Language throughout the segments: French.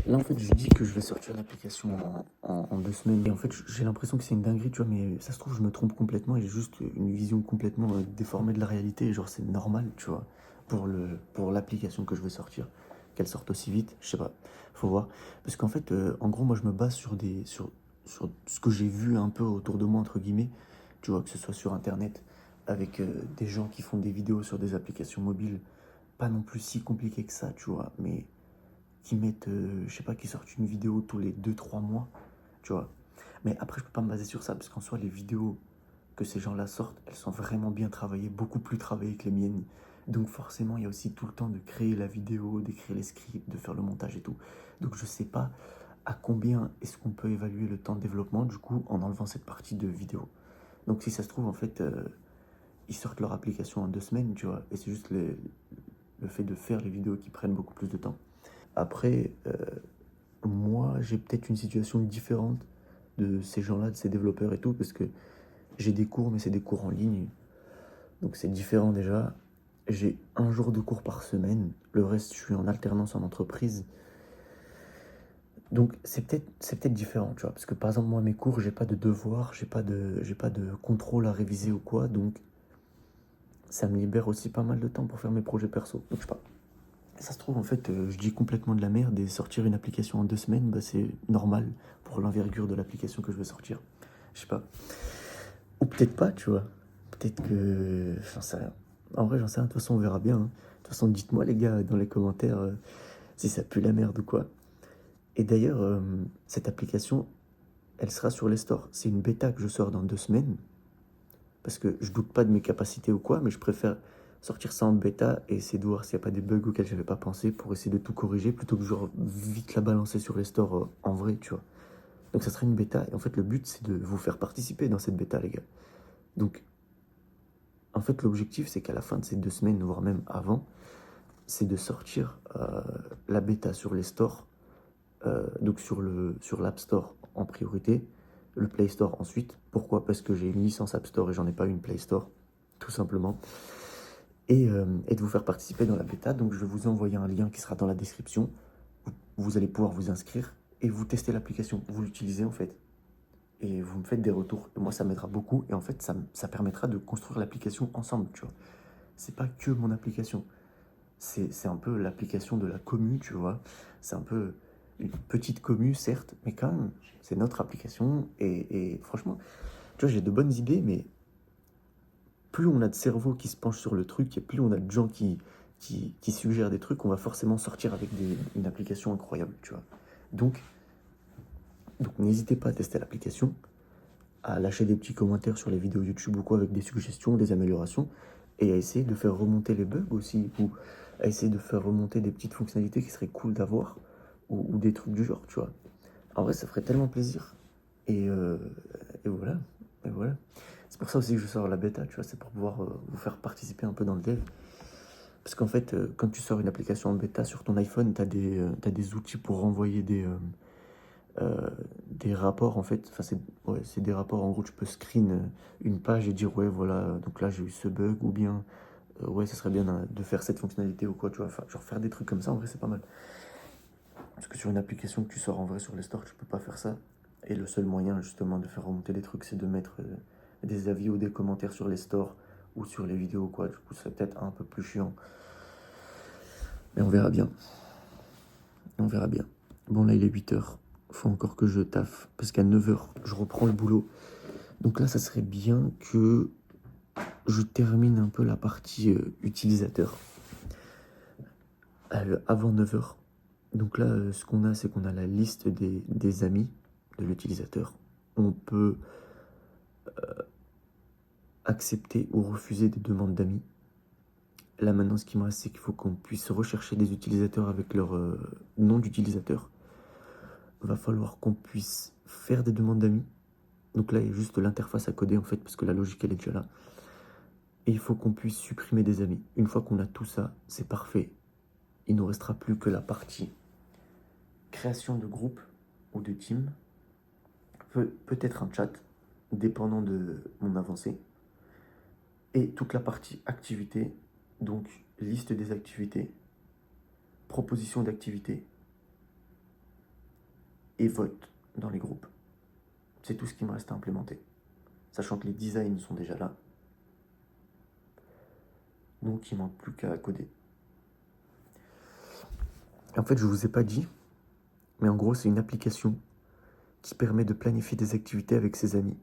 Là, en fait, je dis que je vais sortir l'application en 2 semaines. Et en fait, j'ai l'impression que c'est une dinguerie, tu vois, mais ça se trouve, je me trompe complètement et j'ai juste une vision complètement déformée de la réalité. Genre, c'est normal, tu vois, pour l'application que je vais sortir, qu'elle sorte aussi vite. Je sais pas, faut voir. Parce qu'en fait, en gros, moi, je me base sur ce que j'ai vu un peu autour de moi, entre guillemets, tu vois, que ce soit sur Internet, avec des gens qui font des vidéos sur des applications mobiles, pas non plus si compliquées que ça, tu vois, mais qui mettent, je sais pas, qui sortent une vidéo tous les 2 3 mois, tu vois. Mais après, je peux pas me baser sur ça, parce qu'en soi, les vidéos que ces gens-là sortent, elles sont vraiment bien travaillées, beaucoup plus travaillées que les miennes. Donc forcément, il y a aussi tout le temps de créer la vidéo, d'écrire les scripts, de faire le montage et tout. Donc je sais pas à combien est-ce qu'on peut évaluer le temps de développement, du coup, en enlevant cette partie de vidéo. Donc si ça se trouve, en fait, ils sortent leur application en 2 semaines, tu vois, et c'est juste le fait de faire les vidéos qui prennent beaucoup plus de temps. Après, moi, j'ai peut-être une situation différente de ces gens-là, de ces développeurs et tout, parce que j'ai des cours, mais c'est des cours en ligne. Donc c'est différent déjà. J'ai un jour de cours par semaine. Le reste, je suis en alternance en entreprise. Donc c'est peut-être différent, tu vois. Parce que par exemple, moi, mes cours, j'ai pas de devoirs, j'ai pas de contrôle à réviser ou quoi. Donc ça me libère aussi pas mal de temps pour faire mes projets perso. Donc je sais pas. Ça se trouve, en fait, je dis complètement de la merde et sortir une application en 2 semaines, bah, c'est normal pour l'envergure de l'application que je veux sortir. Je sais pas. Ou peut-être pas, tu vois. Peut-être que. J'en sais rien. En vrai, j'en sais rien. De toute façon, on verra bien, hein. De toute façon, dites-moi, les gars, dans les commentaires, si ça pue la merde ou quoi. Et d'ailleurs, cette application, elle sera sur les stores. C'est une bêta que je sors dans 2 semaines. Parce que je doute pas de mes capacités ou quoi, mais je préfère sortir ça en bêta et essayer de voir s'il n'y a pas des bugs auxquels j'avais pas pensé pour essayer de tout corriger plutôt que genre vite la balancer sur les stores en vrai, tu vois. Donc ça serait une bêta et en fait le but c'est de vous faire participer dans cette bêta, les gars. Donc en fait l'objectif c'est qu'à la fin de ces 2 semaines, voire même avant, c'est de sortir la bêta sur les stores, donc sur l'App Store en priorité, le Play Store ensuite. Pourquoi? Parce que j'ai une licence App Store et j'en ai pas une Play Store, tout simplement. Et de vous faire participer dans la bêta. Donc je vais vous envoyer un lien qui sera dans la description. Vous allez pouvoir vous inscrire et vous tester l'application. Vous l'utilisez en fait. Et vous me faites des retours. Et moi, ça m'aidera beaucoup. Et en fait, ça permettra de construire l'application ensemble, tu vois. C'est pas que mon application. C'est un peu l'application de la commu, tu vois. C'est un peu une petite commu, certes, mais quand même, c'est notre application. Et franchement, tu vois, j'ai de bonnes idées, mais plus on a de cerveau qui se penche sur le truc et plus on a de gens qui suggèrent des trucs, on va forcément sortir avec une application incroyable, tu vois. Donc, donc n'hésitez pas à tester l'application, à lâcher des petits commentaires sur les vidéos YouTube ou quoi avec des suggestions, des améliorations, et à essayer de faire remonter les bugs aussi, ou à essayer de faire remonter des petites fonctionnalités qui seraient cool d'avoir, ou des trucs du genre, tu vois. En vrai, ça ferait tellement plaisir. Et, euh, et voilà. Et voilà. C'est pour ça aussi que je sors la bêta, tu vois, c'est pour pouvoir vous faire participer un peu dans le dev. Parce qu'en fait, quand tu sors une application en bêta sur ton iPhone, t'as des outils pour renvoyer des rapports, en fait. Enfin, c'est des rapports, en gros, tu peux screen une page et dire, ouais, voilà, donc là, j'ai eu ce bug, ou bien, ouais, ça serait bien de faire cette fonctionnalité ou quoi, tu vois. Enfin, genre faire des trucs comme ça, en vrai, c'est pas mal. Parce que sur une application que tu sors en vrai sur les stores, tu peux pas faire ça. Et le seul moyen, justement, de faire remonter les trucs, c'est de mettre des avis ou des commentaires sur les stores ou sur les vidéos, quoi. Du coup, c'est peut-être un peu plus chiant. Mais on verra bien. On verra bien. Bon, là, il est 8h. Faut encore que je taffe. Parce qu'à 9h, je reprends le boulot. Donc là, ça serait bien que je termine un peu la partie utilisateur avant 9h. Donc là, ce qu'on a, c'est qu'on a la liste des amis de l'utilisateur. On peut accepter ou refuser des demandes d'amis. Là maintenant, ce qui me reste, c'est qu'il faut qu'on puisse rechercher des utilisateurs avec leur nom d'utilisateur. Va falloir qu'on puisse faire des demandes d'amis. Donc là, il y a juste l'interface à coder en fait, parce que la logique, elle est déjà là. Et il faut qu'on puisse supprimer des amis. Une fois qu'on a tout ça, c'est parfait. Il ne nous restera plus que la partie création de groupe ou de team. Peut-être un chat, dépendant de mon avancée. Et toute la partie activité, donc liste des activités, proposition d'activités, et vote dans les groupes. C'est tout ce qui me reste à implémenter. Sachant que les designs sont déjà là. Donc il ne manque plus qu'à coder. En fait, je ne vous ai pas dit, mais en gros, c'est une application qui permet de planifier des activités avec ses amis.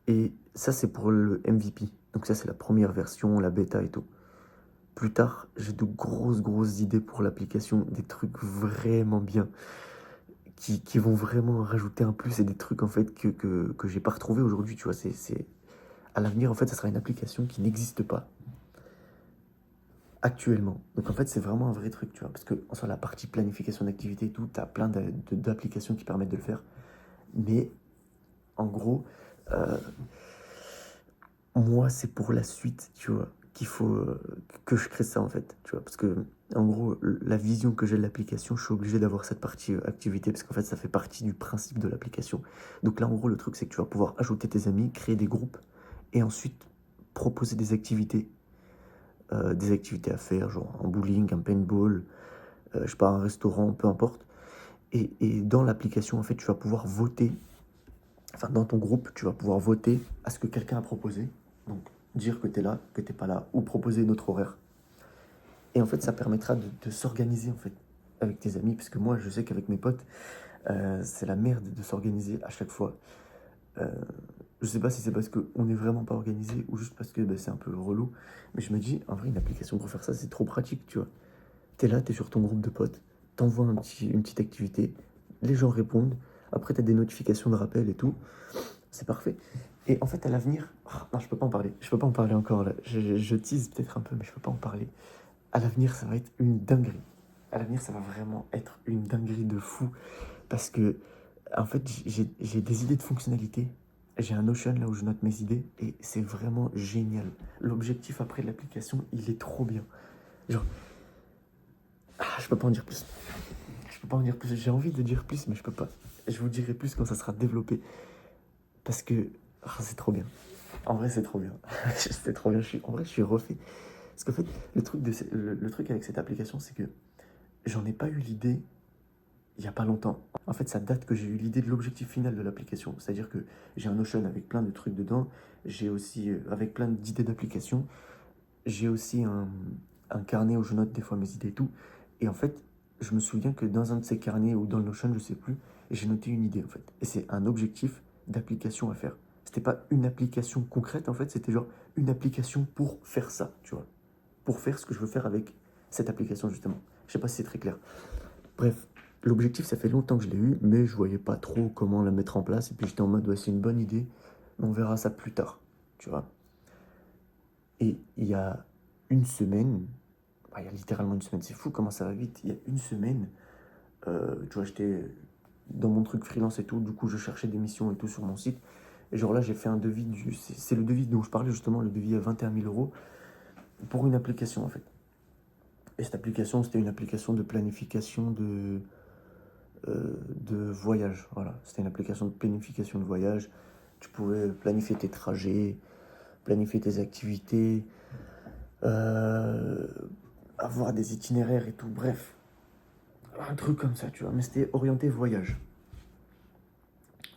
Et ça, c'est pour le MVP. Donc ça, c'est la première version, la bêta et tout. Plus tard, j'ai de grosses idées pour l'application, des trucs vraiment bien, qui vont vraiment rajouter un plus et des trucs en fait que j'ai pas retrouvé aujourd'hui, tu vois. À l'avenir, en fait, ça sera une application qui n'existe pas actuellement. Donc en fait, c'est vraiment un vrai truc, tu vois. Parce que en soit la partie planification d'activité et tout, tu as plein d'applications qui permettent de le faire. Mais en gros, euh, moi, c'est pour la suite, tu vois, qu'il faut que je crée ça, en fait, tu vois. Parce que, en gros, la vision que j'ai de l'application, je suis obligé d'avoir cette partie activité, parce qu'en fait, ça fait partie du principe de l'application. Donc là, en gros, le truc, c'est que tu vas pouvoir ajouter tes amis, créer des groupes, et ensuite proposer des activités à faire, genre un bowling, un paintball, je sais pas, un restaurant, peu importe. Et dans l'application, en fait, tu vas pouvoir voter, enfin, dans ton groupe, tu vas pouvoir voter à ce que quelqu'un a proposé. Donc, dire que tu es là, que tu n'es pas là, ou proposer une autre horaire. Et en fait, ça permettra de s'organiser, en fait, avec tes amis, parce que moi, je sais qu'avec mes potes, c'est la merde de s'organiser à chaque fois. Euh, je sais pas si c'est parce qu'on n'est vraiment pas organisé ou juste parce que c'est un peu relou, mais je me dis, en vrai, une application pour faire ça, c'est trop pratique, tu vois. T'es là, t'es sur ton groupe de potes, t'envoies une petite activité, les gens répondent, après t'as des notifications de rappel et tout, c'est parfait. Et en fait, à l'avenir, non, je peux pas en parler, je peux pas en parler encore là, je tease peut-être un peu, mais je peux pas en parler. À l'avenir, ça va être une dinguerie. À l'avenir, ça va vraiment être une dinguerie de fou, parce que, en fait, j'ai des idées de fonctionnalité. J'ai un Notion là où je note mes idées et c'est vraiment génial. L'objectif après de l'application, il est trop bien. Genre, je peux pas en dire plus. Je peux pas en dire plus. J'ai envie de dire plus, mais je peux pas. Je vous dirai plus quand ça sera développé. Parce que c'est trop bien. En vrai, c'est trop bien. C'est trop bien. En vrai, je suis refait. Parce qu'en fait, le truc avec cette application, c'est que j'en ai pas eu l'idée il y a pas longtemps. En fait, ça date que j'ai eu l'idée de l'objectif final de l'application. C'est-à-dire que j'ai un Notion avec plein de trucs dedans. J'ai aussi, avec plein d'idées d'application, j'ai aussi un carnet où je note des fois mes idées et tout. Et en fait, je me souviens que dans un de ces carnets ou dans le Notion, je sais plus, j'ai noté une idée en fait. Et c'est un objectif d'application à faire. C'était pas une application concrète en fait, c'était genre une application pour faire ça, tu vois. Pour faire ce que je veux faire avec cette application justement. Je sais pas si c'est très clair. Bref, l'objectif, ça fait longtemps que je l'ai eu, mais je voyais pas trop comment la mettre en place. Et puis j'étais en mode, ouais, c'est une bonne idée, mais on verra ça plus tard, tu vois. Et il y a une semaine, il y a littéralement une semaine, c'est fou comment ça va vite. Il y a une semaine, tu vois, j'étais dans mon truc freelance et tout, du coup, je cherchais des missions et tout sur mon site. Et genre là, j'ai fait un devis, c'est le devis dont je parlais justement, le devis à 21 000 euros pour une application en fait. Et cette application, c'était une application de planification de voyage. Voilà, c'était une application de planification de voyage. Tu pouvais planifier tes trajets, planifier tes activités, euh, avoir des itinéraires et tout. Bref, un truc comme ça, tu vois. Mais c'était orienté voyage.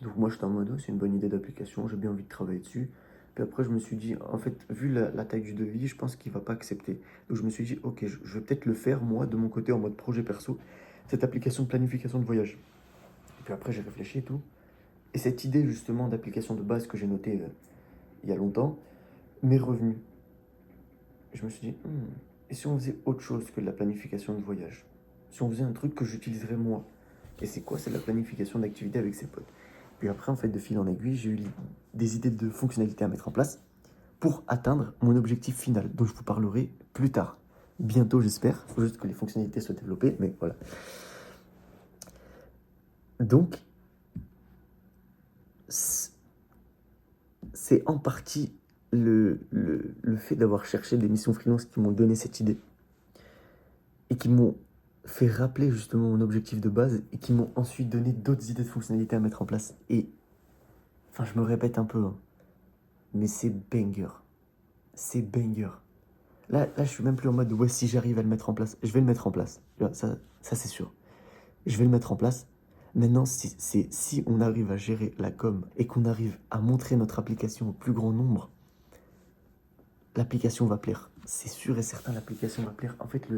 Donc moi, j'étais en mode, oh, c'est une bonne idée d'application, j'ai bien envie de travailler dessus. Puis après, je me suis dit, en fait, vu la taille du devis, je pense qu'il va pas accepter. Donc je me suis dit, ok, je vais peut-être le faire, moi, de mon côté, en mode projet perso, cette application de planification de voyage. Et puis après, j'ai réfléchi et tout. Et cette idée justement d'application de base que j'ai notée il y a longtemps m'est revenue. Je me suis dit, et si on faisait autre chose que de la planification de voyage? Si on faisait un truc que j'utiliserais moi? Et c'est quoi? C'est la planification d'activité avec ses potes. Puis après, en fait, de fil en aiguille, j'ai eu des idées de fonctionnalités à mettre en place pour atteindre mon objectif final, dont je vous parlerai plus tard. Bientôt, j'espère. Il faut juste que les fonctionnalités soient développées, mais voilà. Donc, c'est en partie le fait d'avoir cherché des missions freelance qui m'ont donné cette idée et qui m'ont fait rappeler justement mon objectif de base et qui m'ont ensuite donné d'autres idées de fonctionnalités à mettre en place. Et enfin, je me répète un peu, hein, mais c'est banger. C'est banger. Là, je suis même plus en mode ouais, si j'arrive à le mettre en place, je vais le mettre en place. Ça c'est sûr. Je vais le mettre en place. Maintenant, si on arrive à gérer la com et qu'on arrive à montrer notre application au plus grand nombre, l'application va plaire. C'est sûr et certain, l'application va plaire. En fait,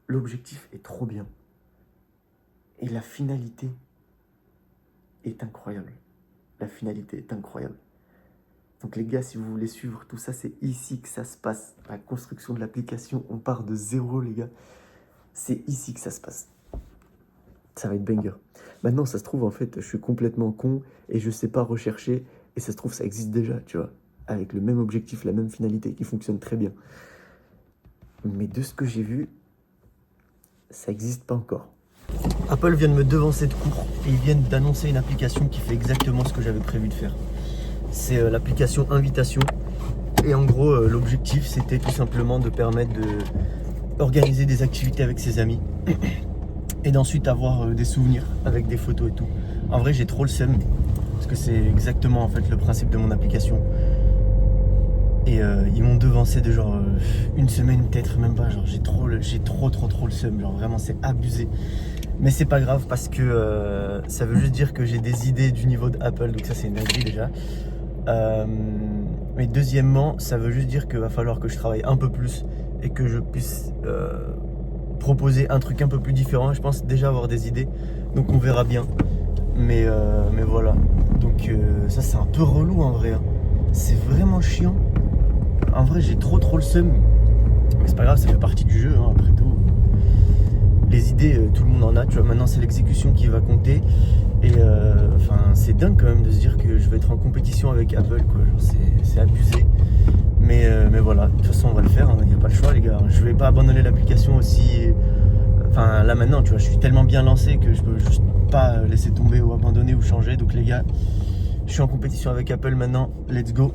l'objectif est trop bien. Et la finalité est incroyable. La finalité est incroyable. Donc les gars, si vous voulez suivre tout ça, c'est ici que ça se passe. La construction de l'application, on part de zéro, les gars. C'est ici que ça se passe. Ça va être banger. Maintenant, ça se trouve, en fait, je suis complètement con et je sais pas rechercher. Et ça se trouve, ça existe déjà, tu vois. Avec le même objectif, la même finalité, qui fonctionne très bien. Mais de ce que j'ai vu, ça n'existe pas encore. Apple vient de me devancer de cours et ils viennent d'annoncer une application qui fait exactement ce que j'avais prévu de faire. C'est l'application Invitation. Et en gros, l'objectif, c'était tout simplement de permettre d'organiser des activités avec ses amis et d'ensuite avoir des souvenirs avec des photos et tout. En vrai, j'ai trop le seum parce que c'est exactement en fait le principe de mon application. Et ils m'ont devancé de genre une semaine, peut-être même pas. Genre, j'ai trop le seum. Genre, vraiment, c'est abusé. Mais c'est pas grave parce que ça veut juste dire que j'ai des idées du niveau d'Apple. Donc ça, c'est une dinguerie déjà. Mais deuxièmement, ça veut juste dire qu'il va falloir que je travaille un peu plus et que je puisse proposer un truc un peu plus différent. Je pense déjà avoir des idées. Donc on verra bien. Mais voilà. Donc ça, c'est un peu relou en vrai. Hein. C'est vraiment chiant. En vrai, j'ai trop le seum. Mais c'est pas grave, ça fait partie du jeu, hein, après tout. Les idées, tout le monde en a. Tu vois, maintenant, c'est l'exécution qui va compter. Et c'est dingue quand même de se dire que je vais être en compétition avec Apple, quoi. Genre, c'est abusé. Mais voilà, de toute façon, on va le faire. Il n'y a pas le choix, les gars. Je vais pas abandonner l'application aussi. Enfin, là maintenant, tu vois, je suis tellement bien lancé que je peux juste pas laisser tomber ou abandonner ou changer. Donc, les gars, je suis en compétition avec Apple maintenant. Let's go.